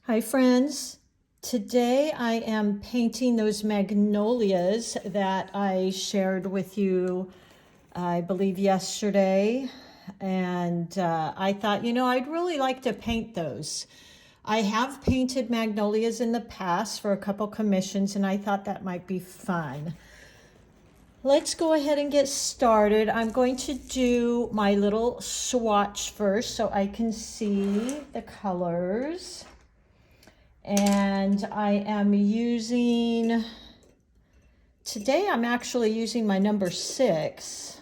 Hi friends, today I am painting those magnolias that I shared with you, I believe yesterday, and I thought, I'd really like to paint those. I have painted magnolias in the past for a couple commissions, and I thought that might be fun. Let's go ahead and get started. I'm going to do my little swatch first so I can see the colors. And I am using, today I'm actually using my number 6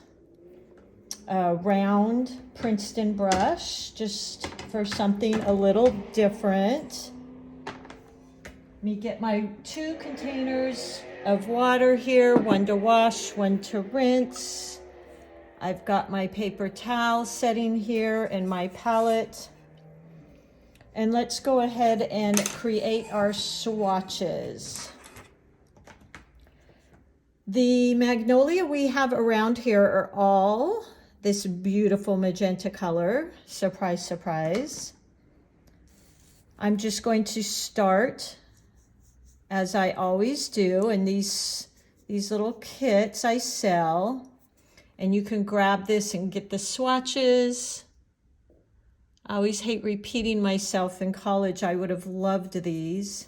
round Princeton brush, just for something a little different. Let me get my 2 containers of water here, one to wash, one to rinse. I've got my paper towel setting here and my palette. And let's go ahead and create our swatches. The magnolia we have around here are all this beautiful magenta color. Surprise, surprise. I'm just going to start, as I always do, in these little kits I sell. And you can grab this and get the swatches. I always hate repeating myself. In college, I would have loved these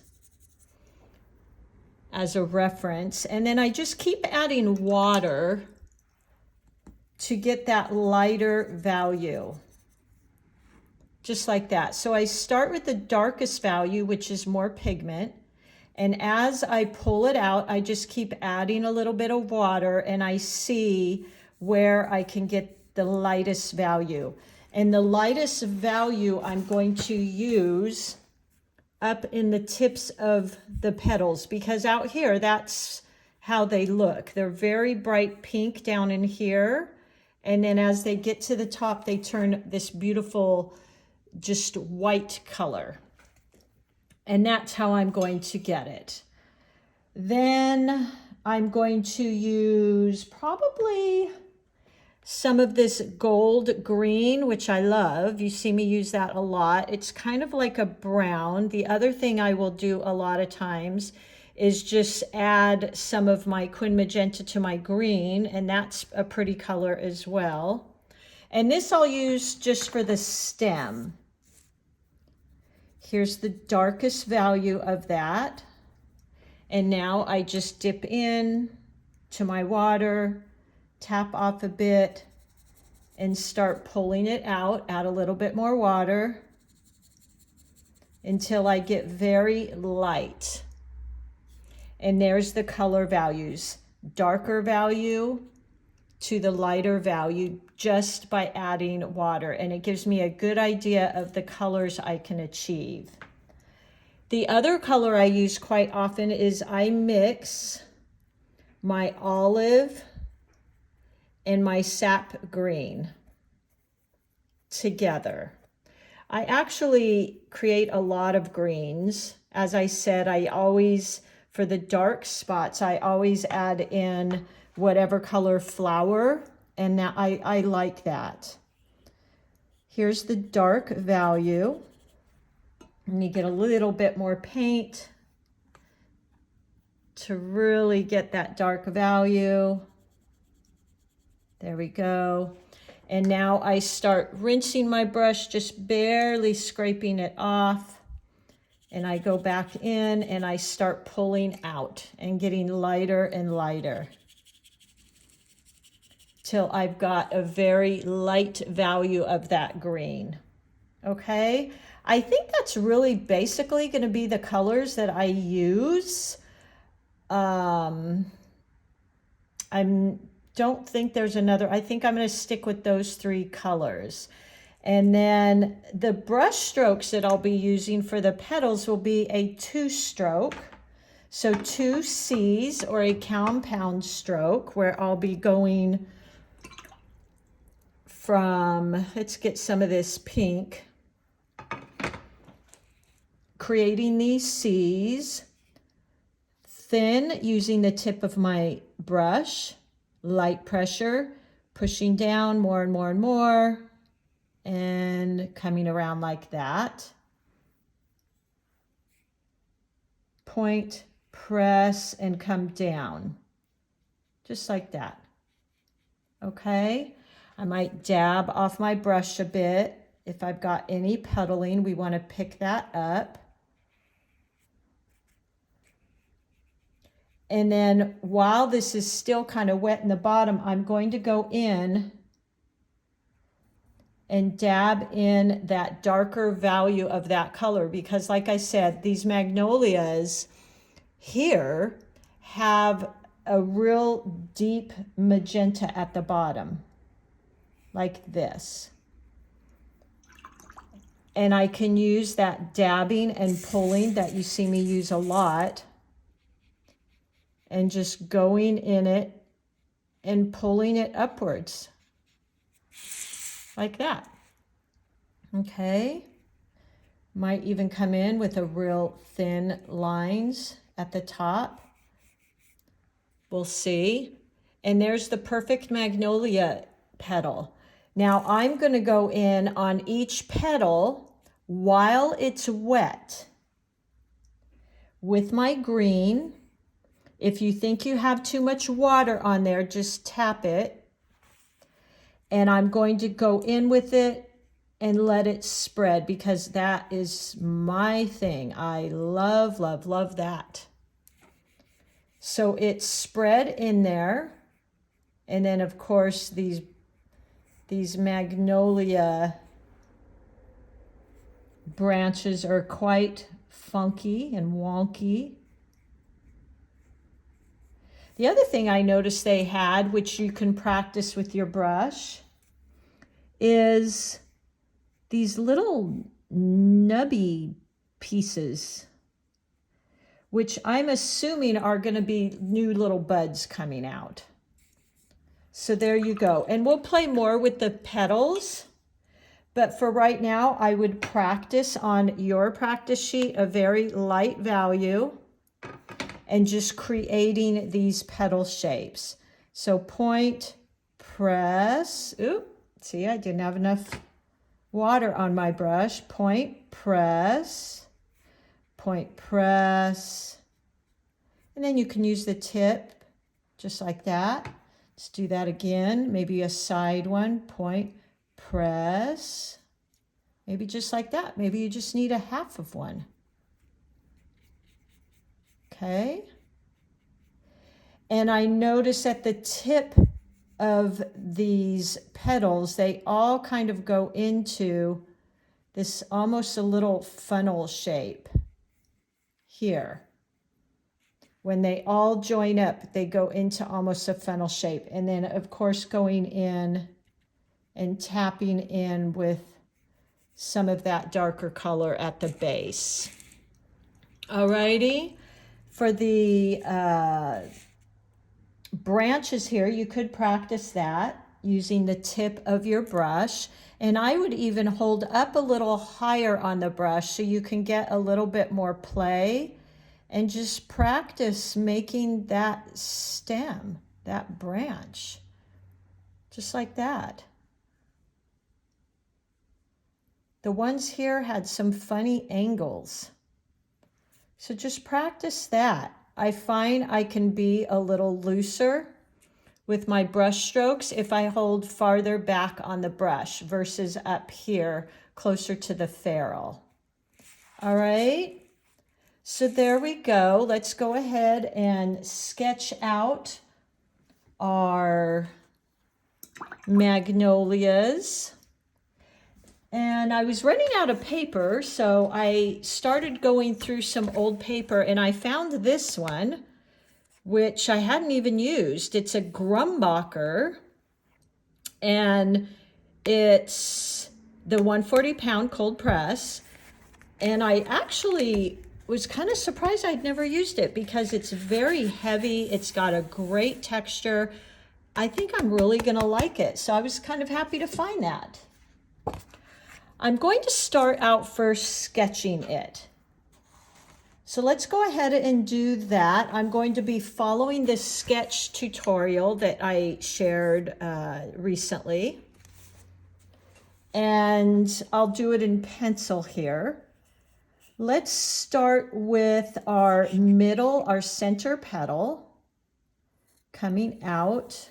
as a reference. And then I just keep adding water to get that lighter value, just like that. So I start with the darkest value, which is more pigment. And as I pull it out, I just keep adding a little bit of water, and I see where I can get the lightest value. And the lightest value I'm going to use up in the tips of the petals, because out here, that's how they look. They're very bright pink down in here. And then as they get to the top, they turn this beautiful, just white color. And that's how I'm going to get it. Then I'm going to use probably some of this gold green, which I love. You see me use that a lot. It's kind of like a brown. The other thing I will do a lot of times is just add some of my Quin Magenta to my green, and that's a pretty color as well. And this I'll use just for the stem. Here's the darkest value of that. And now I just dip in to my water, tap off a bit, and start pulling it out. Add a little bit more water until I get very light. And there's the color values. Darker value to the lighter value just by adding water. And it gives me a good idea of the colors I can achieve. The other color I use quite often is I mix my olive and my sap green together. I actually create a lot of greens. As I said, I always, for the dark spots, I always add in whatever color flower, and now I like that. Here's the dark value. Let me get a little bit more paint to really get that dark value. There we go. And now I start rinsing my brush, just barely scraping it off. And I go back in and I start pulling out and getting lighter and lighter till I've got a very light value of that green. Okay, I think that's really basically going to be the colors that I use. Don't think there's another. I think I'm going to stick with those 3 colors. And then the brush strokes that I'll be using for the petals will be a 2-stroke. So 2 C's, or a compound stroke, where I'll be going from, let's get some of this pink, creating these C's, thin using the tip of my brush, light pressure, pushing down more and more and more, and coming around like that. point, press, and come down. Just like that. Okay? I might dab off my brush a bit. If I've got any petaling, we want to pick that up. And then while this is still kind of wet in the bottom, I'm going to go in and dab in that darker value of that color, because like I said, these magnolias here have a real deep magenta at the bottom, like this. And I can use that dabbing and pulling that you see me use a lot, and just going in it and pulling it upwards. Like that. Okay. Might even come in with a real thin lines at the top. We'll see. And there's the perfect magnolia petal. Now I'm going to go in on each petal while it's wet with my green. If you think you have too much water on there, just tap it. And I'm going to go in with it and let it spread, because that is my thing. I love, love, love that. So it's spread in there. And then of course these magnolia branches are quite funky and wonky. The other thing I noticed they had, which you can practice with your brush, is these little nubby pieces, which I'm assuming are going to be new little buds coming out. So there you go. And we'll play more with the petals. But for right now, I would practice on your practice sheet a very light value and just creating these petal shapes. So point, press. Ooh, see, I didn't have enough water on my brush. Point, press, and then you can use the tip just like that. Let's do that again. Maybe a side one. Point, press, maybe just like that. Maybe you just need a half of one. Okay. And I notice at the tip of these petals, they all kind of go into this almost a little funnel shape here. When they all join up, they go into almost a funnel shape. And then of course going in and tapping in with some of that darker color at the base. Alrighty. For the branches here, you could practice that using the tip of your brush. And I would even hold up a little higher on the brush so you can get a little bit more play and just practice making that stem, that branch, just like that. The ones here had some funny angles. So just practice that. I find I can be a little looser with my brush strokes if I hold farther back on the brush versus up here closer to the ferrule. All right, so there we go. Let's go ahead and sketch out our magnolias. And I was running out of paper, so I started going through some old paper, and I found this one, which I hadn't even used. It's a Grumbacher, and it's the 140-pound cold press. And I actually was kind of surprised I'd never used it because it's very heavy. It's got a great texture. I think I'm really going to like it. So I was kind of happy to find that. I'm going to start out first sketching it. So let's go ahead and do that. I'm going to be following this sketch tutorial that I shared recently. And I'll do it in pencil here. Let's start with our middle, our center petal coming out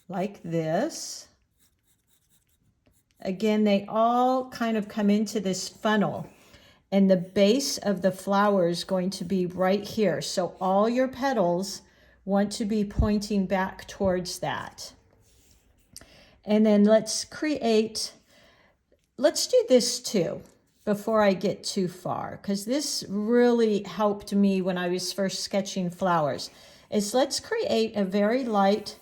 like this. Again, they all kind of come into this funnel, and the base of the flower is going to be right here. So all your petals want to be pointing back towards that. And then let's do this too before I get too far, because this really helped me when I was first sketching flowers, is let's create a very light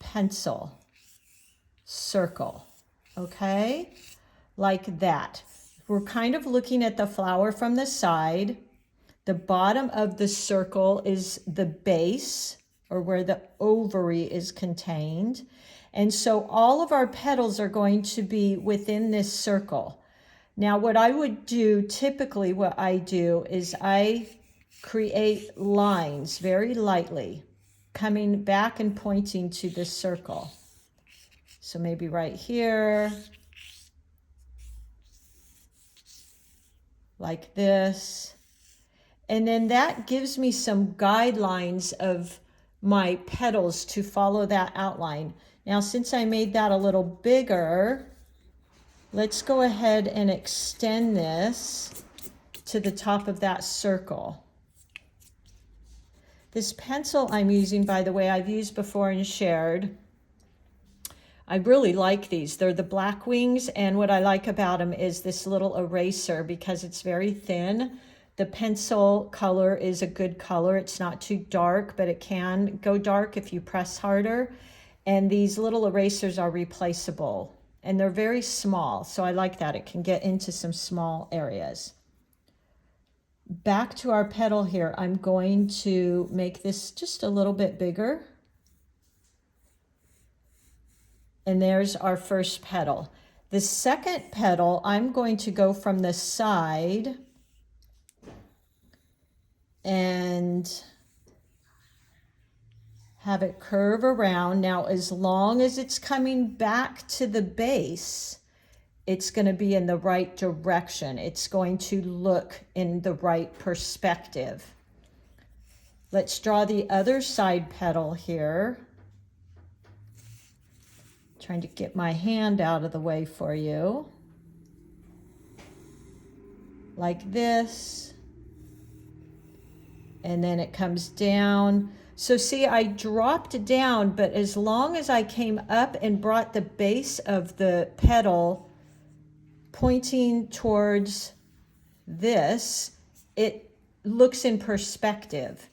pencil circle, okay? Like that. We're kind of looking at the flower from the side. The bottom of the circle is the base, or where the ovary is contained. And so all of our petals are going to be within this circle. Now, what I would do, typically what I do is I create lines very lightly, coming back and pointing to this circle. So maybe right here, like this. And then that gives me some guidelines of my petals to follow that outline. Now, since I made that a little bigger, let's go ahead and extend this to the top of that circle. This pencil I'm using, by the way, I've used before and shared. I really like these. They're the Black Wings, and what I like about them is this little eraser because it's very thin. The pencil color is a good color. It's not too dark, but it can go dark if you press harder. And these little erasers are replaceable, and they're very small, so I like that. It can get into some small areas. Back to our petal here, I'm going to make this just a little bit bigger. And there's our first petal. The second petal, I'm going to go from the side and have it curve around. Now, as long as it's coming back to the base, it's going to be in the right direction. It's going to look in the right perspective. Let's draw the other side petal here. Trying to get my hand out of the way for you. Like this. And then it comes down. So see, I dropped down, but as long as I came up and brought the base of the petal pointing towards this, it looks in perspective.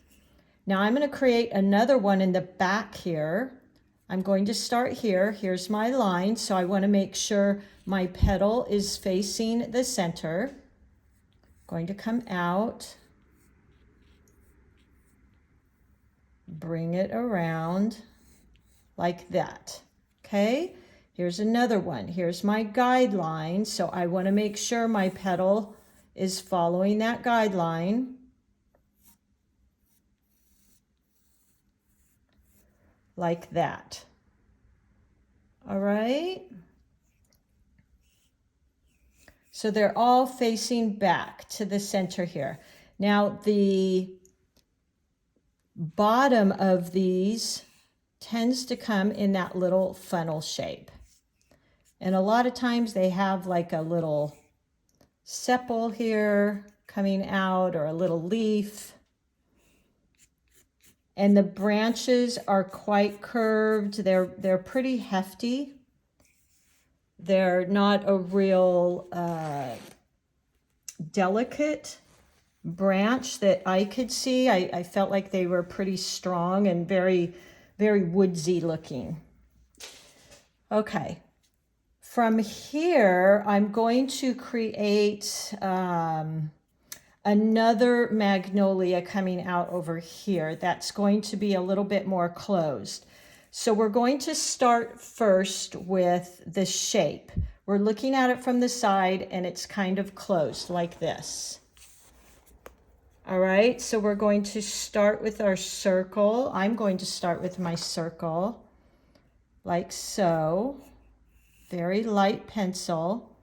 Now I'm going to create another one in the back here. I'm going to start here. Here's my line. So I want to make sure my petal is facing the center. Going to come out. Bring it around like that. Okay. Here's another one. Here's my guideline. So I want to make sure my petal is following that guideline. Like that. All right. So they're all facing back to the center here. Now the bottom of these tends to come in that little funnel shape. And a lot of times they have like a little sepal here coming out, or a little leaf. And the branches are quite curved. They're pretty hefty. They're not a real delicate branch that I could see. I felt like they were pretty strong and very, very woodsy looking. Okay. From here, I'm going to create another magnolia coming out over here. That's going to be a little bit more closed. So we're going to start first with the shape. We're looking at it from the side and it's kind of closed like this. All right, so we're going to start with our circle. I'm going to start with my circle like so. Very light pencil.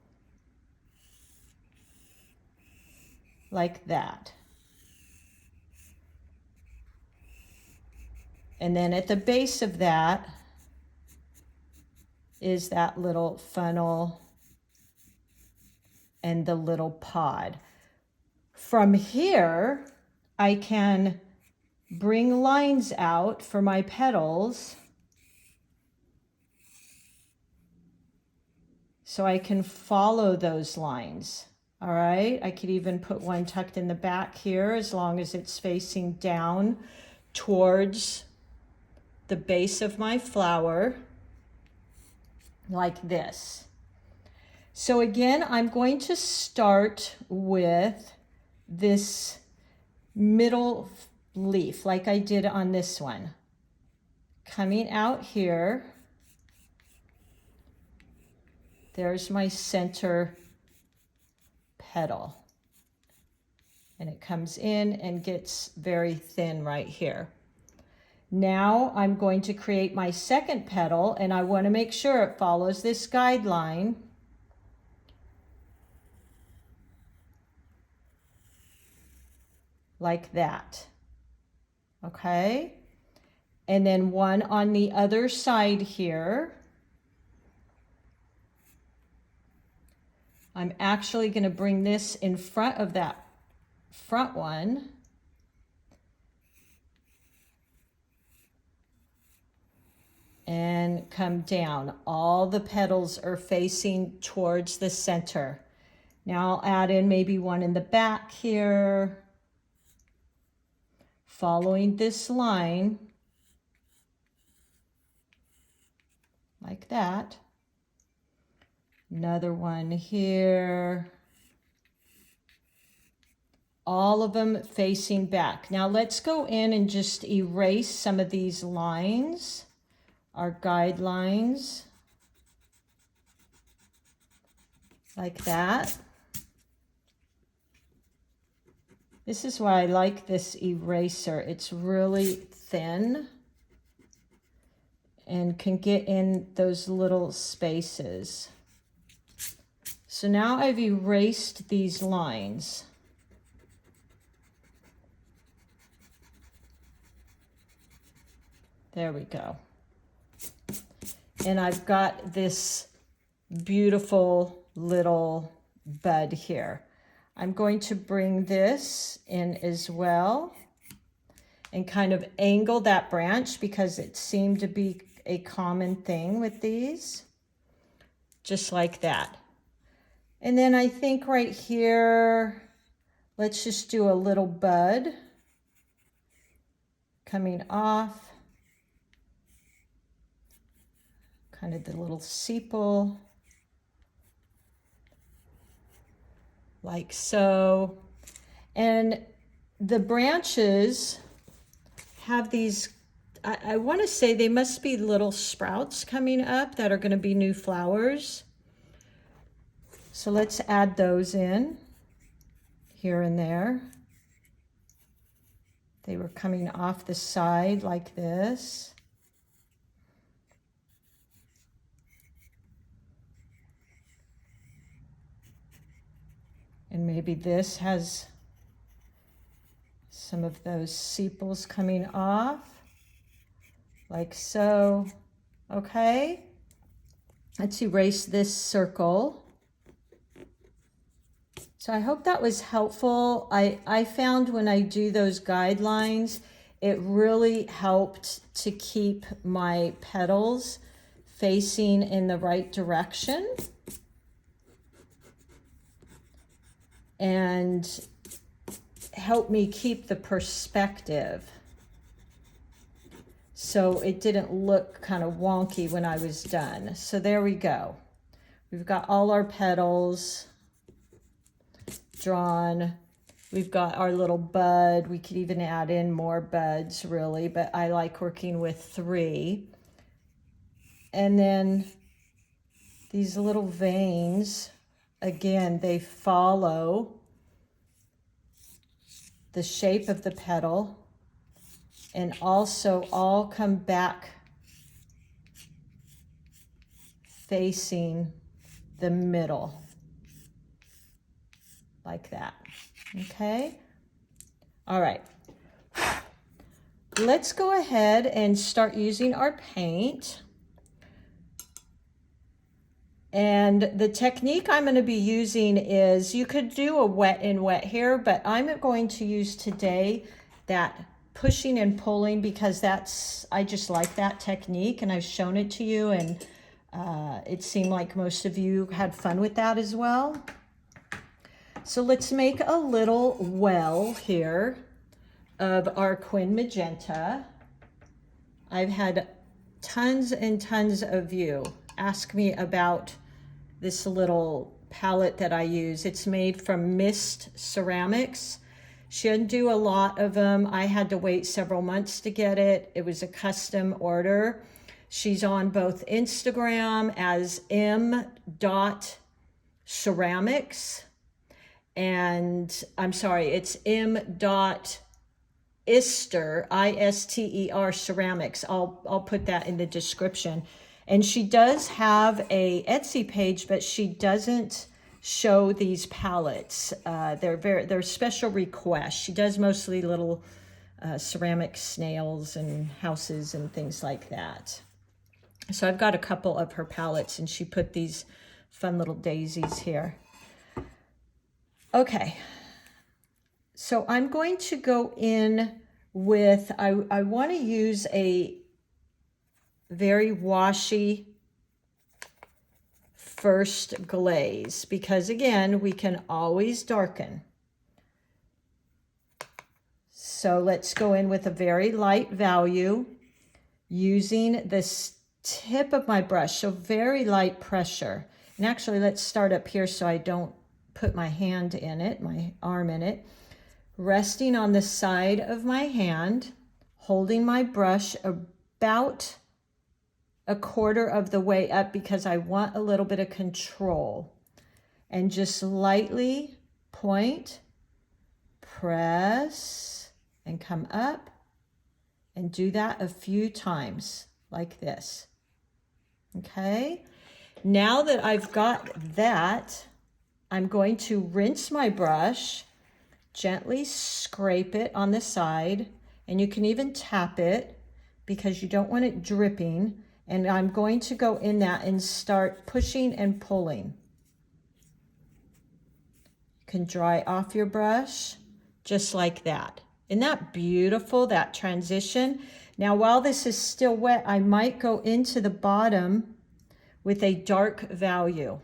like that. And then at the base of that is that little funnel and the little pod. From here, I can bring lines out for my petals so I can follow those lines. All right, I could even put one tucked in the back here as long as it's facing down towards the base of my flower, like this. So again, I'm going to start with this middle leaf like I did on this one. Coming out here, there's my center petal. And it comes in and gets very thin right here. Now I'm going to create my second petal, and I want to make sure it follows this guideline. Like that. Okay? And then one on the other side here. I'm actually going to bring this in front of that front one. And come down. All the petals are facing towards the center. Now I'll add in maybe one in the back here. Following this line. Like that. Another one here. All of them facing back. Now let's go in and just erase some of these lines. Our guidelines, like that. This is why I like this eraser. It's really thin and can get in those little spaces. So now I've erased these lines. There we go. And I've got this beautiful little bud here. I'm going to bring this in as well and kind of angle that branch because it seemed to be a common thing with these. Just like that. And then I think right here, let's just do a little bud coming off. Kind of the little sepal, like so. And the branches have these, I want to say they must be little sprouts coming up that are going to be new flowers. So let's add those in here and there. They were coming off the side like this. And maybe this has some of those sepals coming off, like so. Okay, let's erase this circle. So I hope that was helpful. I found when I do those guidelines, it really helped to keep my petals facing in the right direction. And help me keep the perspective so it didn't look kind of wonky when I was done. So there we go. We've got all our petals drawn. We've got our little bud. We could even add in more buds really, but I like working with 3. And then these little veins, again, they follow the shape of the petal and also all come back facing the middle like that. Okay. All right. Let's go ahead and start using our paint. And the technique I'm going to be using is, you could do a wet and wet here, but I'm going to use today that pushing and pulling, because I just like that technique, and I've shown it to you, and it seemed like most of you had fun with that as well. So let's make a little well here of our Quin Magenta. I've had tons and tons of you ask me about this little palette that I use. It's made from Mist Ceramics. She didn't do a lot of them. I had to wait several months to get it. It was a custom order. She's on both Instagram as m.ceramics, and I'm sorry, it's m.ister, I-S-T-E-R ceramics. I'll put that in the description. And she does have a Etsy page, but she doesn't show these palettes. They're special requests. She does mostly little ceramic snails and houses and things like that. So I've got a couple of her palettes, and she put these fun little daisies here. Okay, so I'm going to go in with, I want to use a very washy first glaze, because again, we can always darken. So let's go in with a very light value using this tip of my brush, so very light pressure. And actually, let's start up here so I don't put my hand in it, my arm in it. Resting on the side of my hand, holding my brush about a quarter of the way up, because I want a little bit of control. And just lightly point, press, and come up, and do that a few times like this. Okay, now that I've got that, I'm going to rinse my brush, gently scrape it on the side, and you can even tap it because you don't want it dripping. And I'm going to go in that and start pushing and pulling. You can dry off your brush just like that. Isn't that beautiful, that transition? Now, while this is still wet, I might go into the bottom with a dark value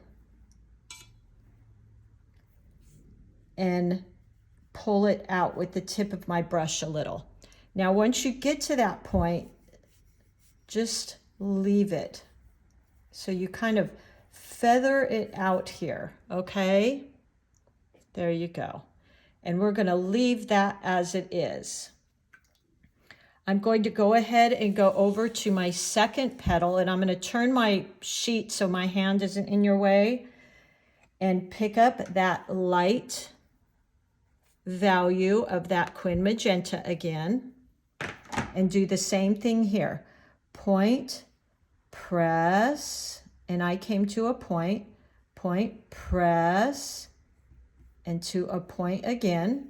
and pull it out with the tip of my brush a little. Now, once you get to that point, just leave it. So you kind of feather it out here, okay? There you go. And we're going to leave that as it is. I'm going to go ahead and go over to my second petal, and I'm going to turn my sheet so my hand isn't in your way, and pick up that light value of that Quin Magenta again, and do the same thing here. Point, press, and I came to a point, point, press, and to a point again.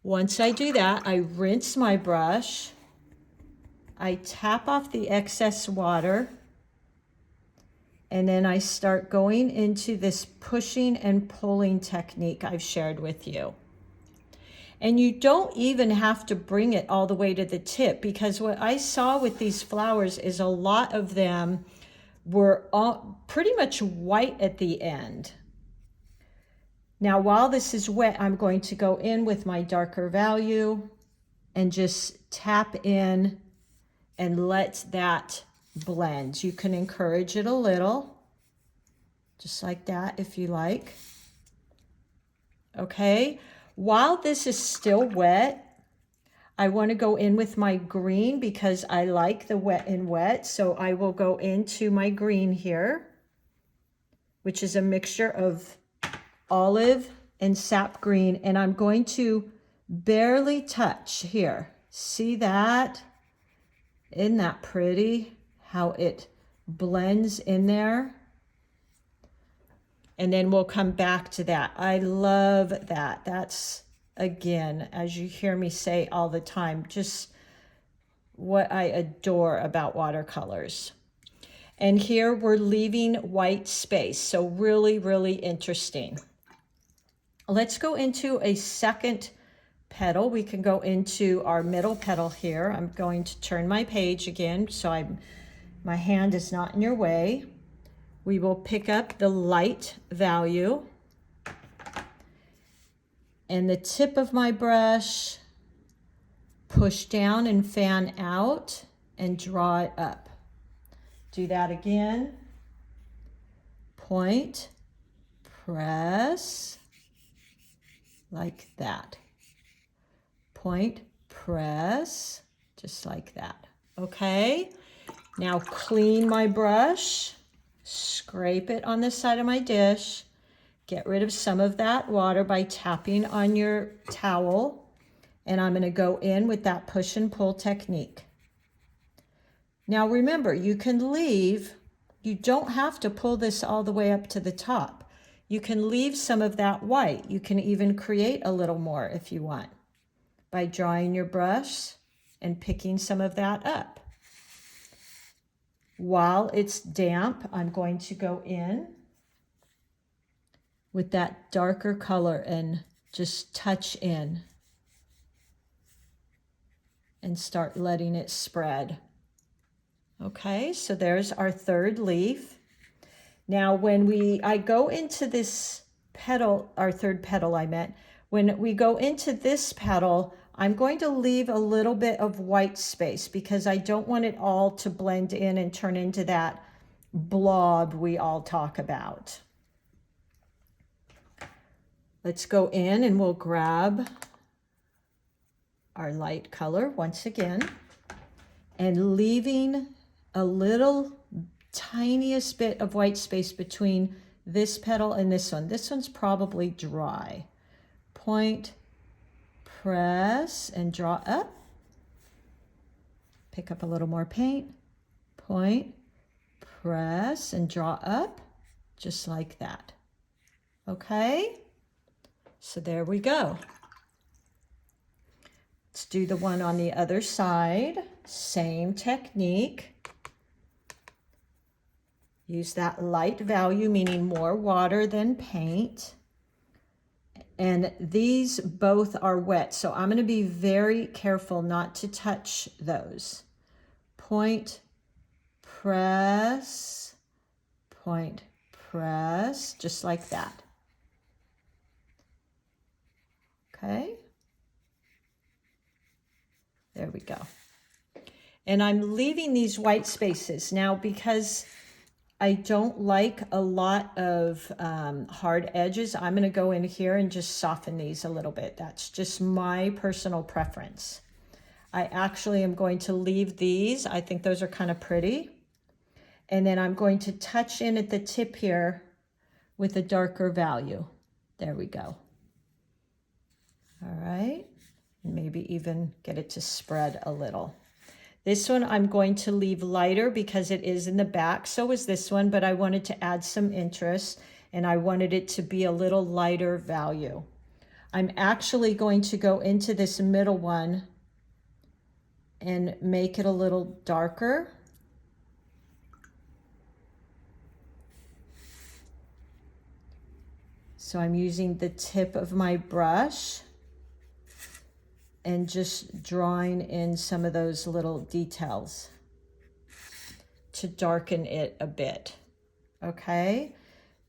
Once I do that, I rinse my brush, I tap off the excess water, and then I start going into this pushing and pulling technique I've shared with you. And you don't even have to bring it all the way to the tip, because what I saw with these flowers is a lot of them were all pretty much white at the end. Now, while this is wet, I'm going to go in with my darker value and just tap in and let that blend. You can encourage it a little, just like that if you like. Okay. While this is still wet, I want to go in with my green because I like the wet and wet. So I will go into my green here, which is a mixture of olive and sap green. And I'm going to barely touch here. See that? Isn't that pretty? How it blends in there. And then we'll come back to that. I love that. That's, again, as you hear me say all the time, just what I adore about watercolors. And here we're leaving white space. So really, really interesting. Let's go into a second petal. We can go into our middle petal here. I'm going to turn my page again so my hand is not in your way. We will pick up the light value and the tip of my brush, push down and fan out and draw it up. Do that again. Point, press, like that. Point, press, just like that. Okay, now clean my brush, scrape it on the side of my dish, get rid of some of that water by tapping on your towel, and I'm going to go in with that push and pull technique. Now remember, you don't have to pull this all the way up to the top. You can leave some of that white. You can even create a little more if you want by drawing your brush and picking some of that up. While it's damp, I'm going to go in with that darker color and just touch in and start letting it spread. Okay, so there's our third leaf. Now when I go into this petal, our third petal I meant, when we go into this petal, I'm going to leave a little bit of white space because I don't want it all to blend in and turn into that blob we all talk about. Let's go in and we'll grab our light color once again and leaving a little tiniest bit of white space between this petal and this one. This one's probably dry. Point, press, and draw up. Pick up a little more paint. Point, press, and draw up, just like that. Okay? So there we go. Let's do the one on the other side. Same technique. Use that light value, meaning more water than paint. And these both are wet, so I'm going to be very careful not to touch those. Point, press, point, press, just like that. Okay. There we go. And I'm leaving these white spaces now because I don't like a lot of hard edges. I'm going to go in here and just soften these a little bit. That's just my personal preference. I actually am going to leave these. I think those are kind of pretty. And then I'm going to touch in at the tip here with a darker value. There we go. All right. Maybe even get it to spread a little. This one I'm going to leave lighter because it is in the back. So is this one, but I wanted to add some interest and I wanted it to be a little lighter value. I'm actually going to go into this middle one and make it a little darker. So I'm using the tip of my brush and just drawing in some of those little details to darken it a bit. Okay,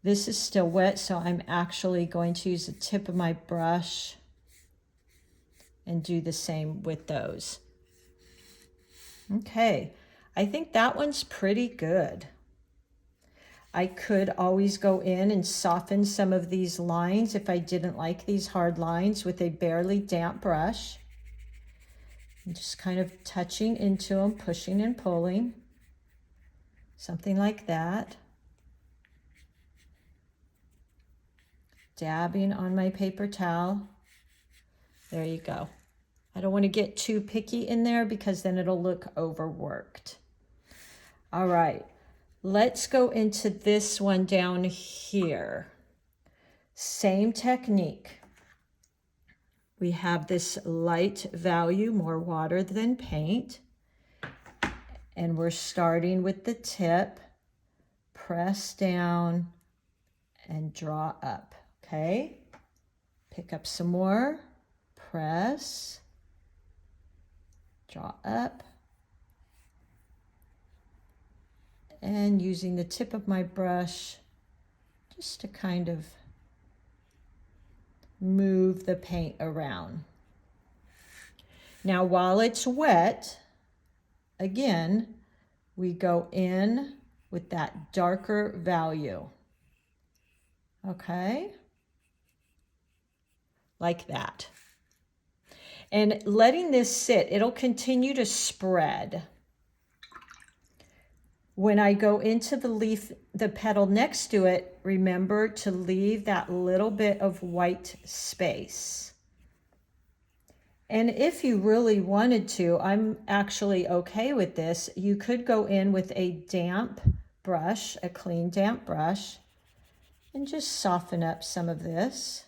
this is still wet, so I'm actually going to use the tip of my brush and do the same with those. Okay, I think that one's pretty good. I could always go in and soften some of these lines if I didn't like these hard lines with a barely damp brush. And just kind of touching into them, pushing and pulling. Something like that. Dabbing on my paper towel. There you go. I don't want to get too picky in there because then it'll look overworked. All right, let's go into this one down here. Same technique. We have this light value, more water than paint. And we're starting with the tip, press down and draw up, okay? Pick up some more, press, draw up. And using the tip of my brush just to kind of move the paint around. Now, while it's wet, again, we go in with that darker value. Okay? Like that. And letting this sit, it'll continue to spread. When I go into the leaf, the petal next to it, remember to leave that little bit of white space. And if you really wanted to, I'm actually okay with this. You could go in with a damp brush, a clean damp brush, and just soften up some of this.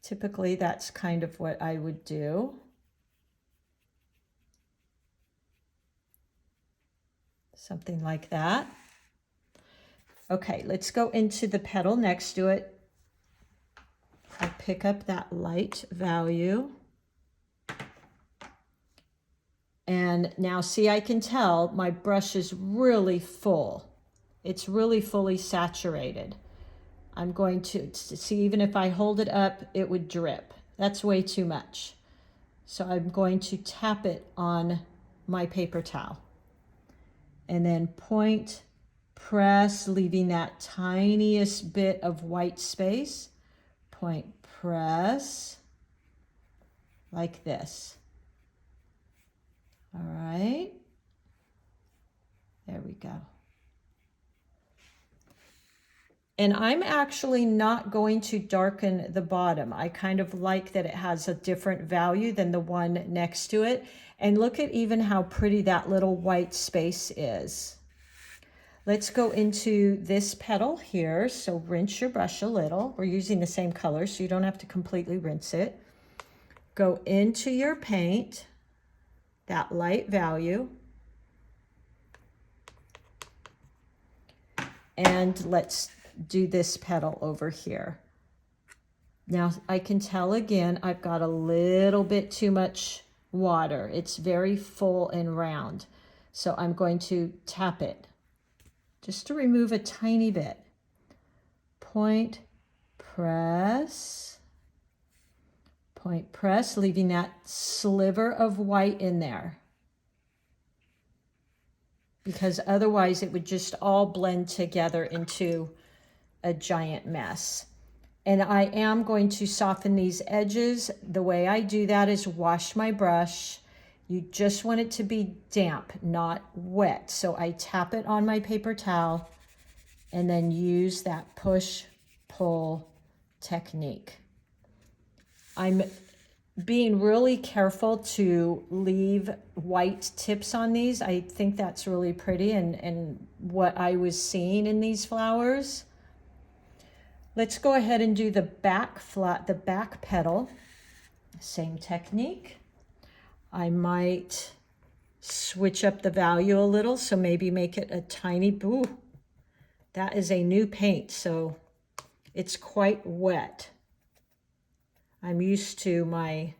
Typically, that's kind of what I would do. Something like that. Okay, let's go into the petal next to it. I pick up that light value. And now see, I can tell my brush is really full. It's really fully saturated. I'm going to see, even if I hold it up, it would drip. That's way too much. So I'm going to tap it on my paper towel. And then point, press, leaving that tiniest bit of white space. Point, press, like this. All right. There we go. And I'm actually not going to darken the bottom. I kind of like that it has a different value than the one next to it. And look at even how pretty that little white space is. Let's go into this petal here. So rinse your brush a little. We're using the same color, so you don't have to completely rinse it. Go into your paint, that light value. And let's do this petal over here. Now I can tell again, I've got a little bit too much water. It's very full and round. So I'm going to tap it just to remove a tiny bit. Point, press, point, press, leaving that sliver of white in there, because otherwise it would just all blend together into a giant mess. And I am going to soften these edges. The way I do that is wash my brush. You just want it to be damp, not wet. So I tap it on my paper towel and then use that push-pull technique. I'm being really careful to leave white tips on these. I think that's really pretty and what I was seeing in these flowers. Let's go ahead and do the back petal. Same technique. I might switch up the value a little, so maybe make it a tiny, ooh, that is a new paint, so it's quite wet. I'm used to my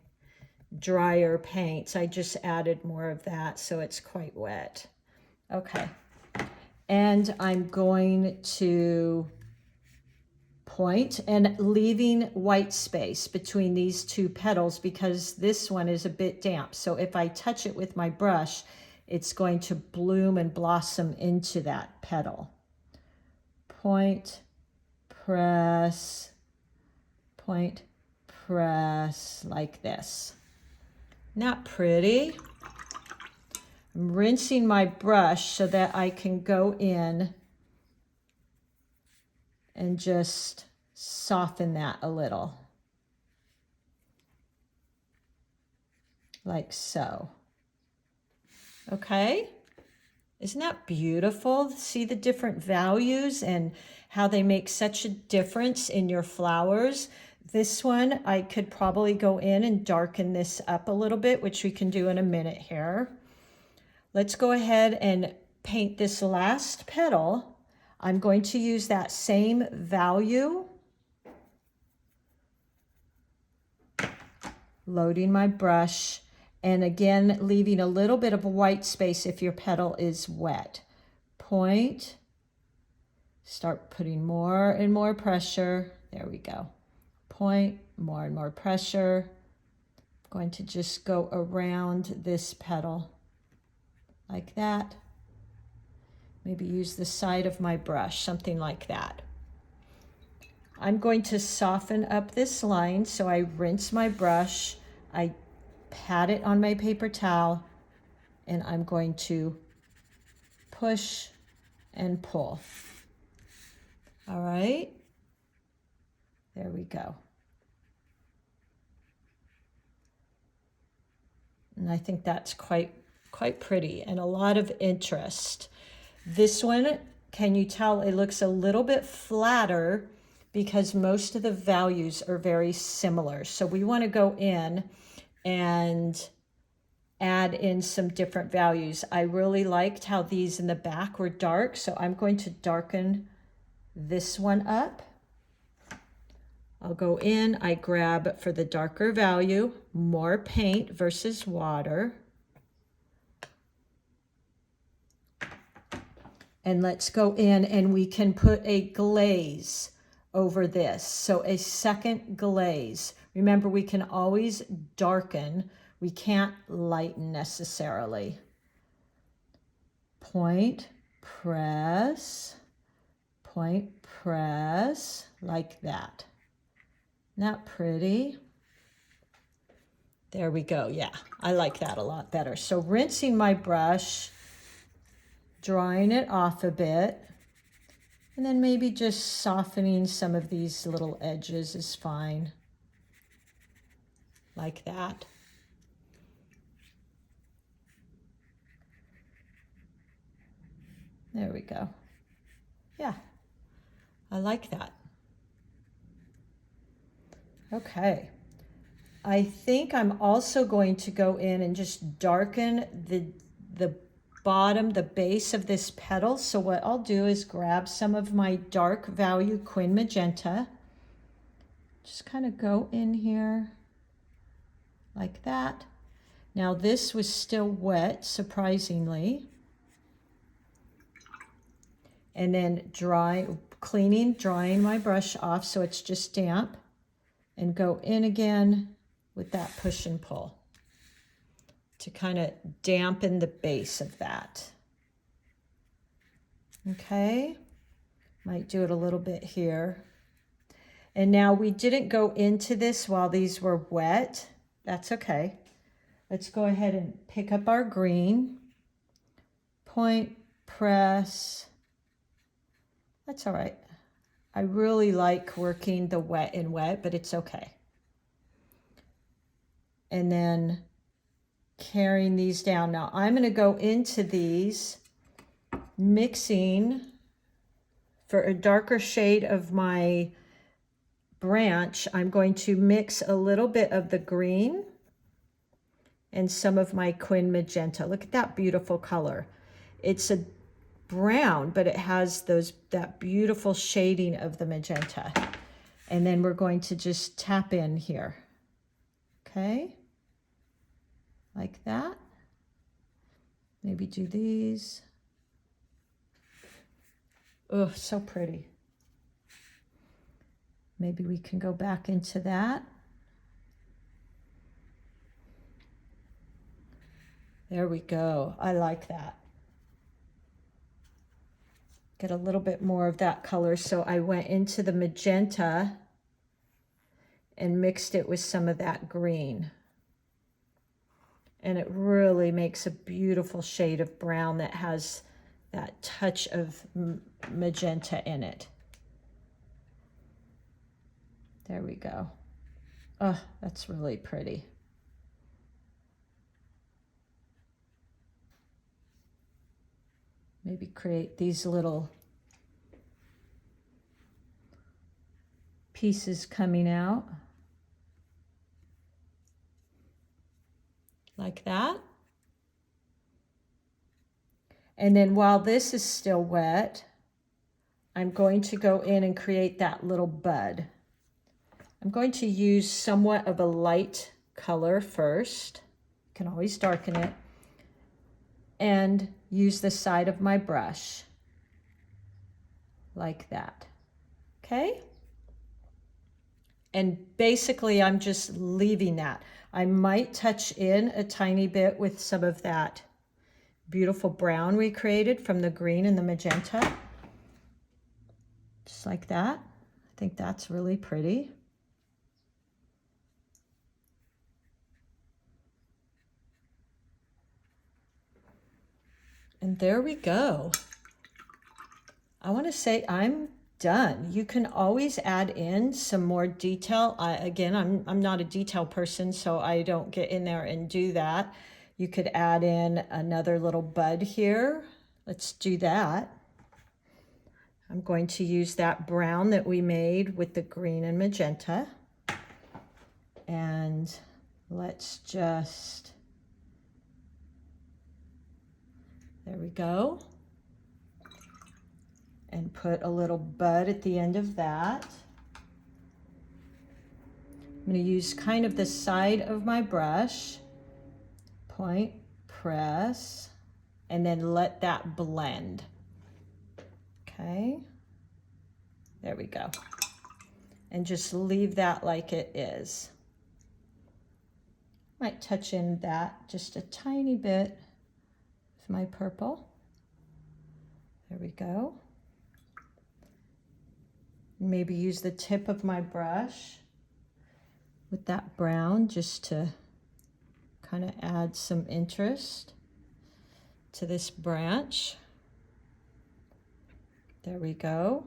drier paints. I just added more of that, so it's quite wet. Okay, and I'm going to point and leaving white space between these two petals because this one is a bit damp. So if I touch it with my brush, it's going to bloom and blossom into that petal. Point, press, point, press, like this. Not pretty? I'm rinsing my brush so that I can go in and just soften that a little, like so. Okay, Isn't that beautiful? See the different values and how they make such a difference in your flowers. This one, I could probably go in and darken this up a little bit, which we can do in a minute here. Let's go ahead and paint this last petal. I'm going to use that same value. Loading my brush. And again, leaving a little bit of a white space if your petal is wet. Point, start putting more and more pressure. There we go. Point, more and more pressure. I'm going to just go around this petal like that. Maybe use the side of my brush, something like that. I'm going to soften up this line, so I rinse my brush, I pat it on my paper towel, and I'm going to push and pull. All right, there we go. And I think that's quite pretty and a lot of interest. This one, can you tell it looks a little bit flatter because most of the values are very similar. So we want to go in and add in some different values. I really liked how these in the back were dark, so I'm going to darken this one up. I'll go in, I grab for the darker value, more paint versus water. And let's go in and we can put a glaze over this. So a second glaze. Remember, we can always darken. We can't lighten necessarily. Point, press, point, press, like that. Not pretty? There we go. Yeah, I like that a lot better. So rinsing my brush, drying it off a bit, and then maybe just softening some of these little edges is fine. Like that. There we go. Yeah, I like that. Okay. I think I'm also going to go in and just darken the bottom, the base of this petal. So what I'll do is grab some of my dark value Quin Magenta. Just kind of go in here like that. Now this was still wet, surprisingly. And then drying my brush off so it's just damp. And go in again with that push and pull to kind of dampen the base of that. Okay, might do it a little bit here. And now we didn't go into this while these were wet. That's okay. Let's go ahead and pick up our green. Point, press. That's all right. I really like working the wet in wet, but it's okay. And then carrying these down. Now I'm going to go into these, mixing for a darker shade of my branch. I'm going to mix a little bit of the green and some of my Quin Magenta. Look at that beautiful color. It's a brown, but it has that beautiful shading of the magenta. And then we're going to just tap in here. Okay, like that. Maybe do these. Oh, so pretty. Maybe we can go back into that. There we go. I like that. Get a little bit more of that color. So I went into the magenta and mixed it with some of that green. And it really makes a beautiful shade of brown that has that touch of magenta in it. There we go. Oh, that's really pretty. Maybe create these little pieces coming out like that. And then while this is still wet, I'm going to go in and create that little bud. I'm going to use somewhat of a light color first. You can always darken it. And use the side of my brush like that. Okay? And basically I'm just leaving that. I might touch in a tiny bit with some of that beautiful brown we created from the green and the magenta. Just like that. I think that's really pretty. And there we go. I want to say I'm done. You can always add in some more detail. Again, I'm not a detail person, so I don't get in there and do that. You could add in another little bud here. Let's do that. I'm going to use that brown that we made with the green and magenta. And let's just, there we go. And put a little bud at the end of that. I'm going to use kind of the side of my brush, point, press, and then let that blend. Okay, there we go. And just leave that like it is. Might touch in that just a tiny bit with my purple. There we go. Maybe use the tip of my brush with that brown just to kind of add some interest to this branch. There we go.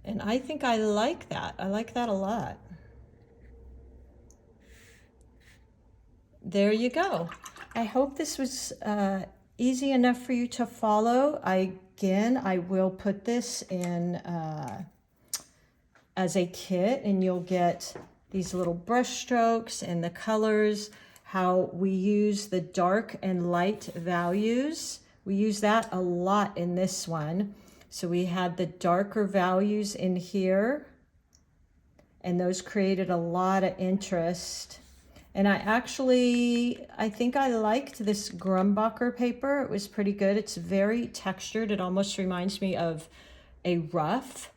And I think I like that. I like that a lot. There you go. I hope this was easy enough for you to follow. Again, I will put this in as a kit, and you'll get these little brush strokes and the colors, how we use the dark and light values. We use that a lot in this one. So we had the darker values in here, and those created a lot of interest. And I think I liked this Grumbacher paper. It was pretty good. It's very textured. It almost reminds me of a rough,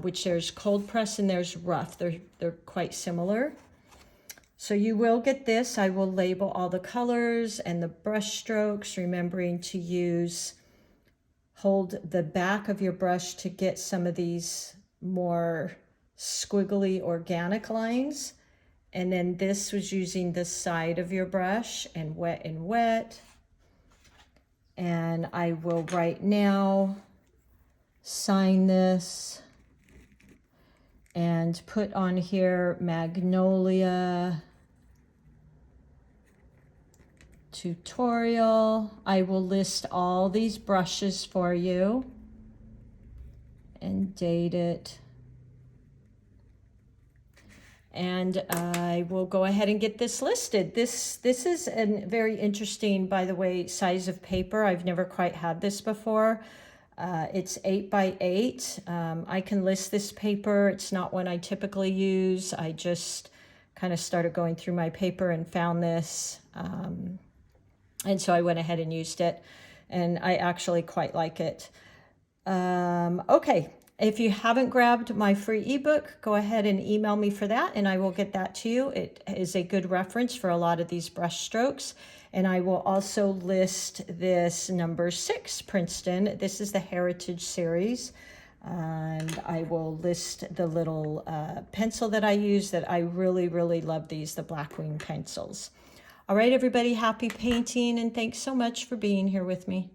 which there's cold press and there's rough. They're quite similar. So you will get this. I will label all the colors and the brush strokes, remembering to hold the back of your brush to get some of these more squiggly organic lines. And then this was using the side of your brush and wet and wet. And I will right now sign this and put on here Magnolia tutorial. I will list all these brushes for you and date it. And I will go ahead and get this listed. This is a very interesting, by the way, size of paper. I've never quite had this before. It's 8 by 8. I can list this paper. It's not one I typically use. I just kind of started going through my paper and found this. And so I went ahead and used it, and I actually quite like it. Okay, if you haven't grabbed my free ebook, go ahead and email me for that, and I will get that to you. It is a good reference for a lot of these brush strokes. And I will also list this number 6 Princeton. This is the Heritage series. And I will list the little pencil that I use that I really, really love these, the Blackwing pencils. All right, everybody, happy painting, and thanks so much for being here with me.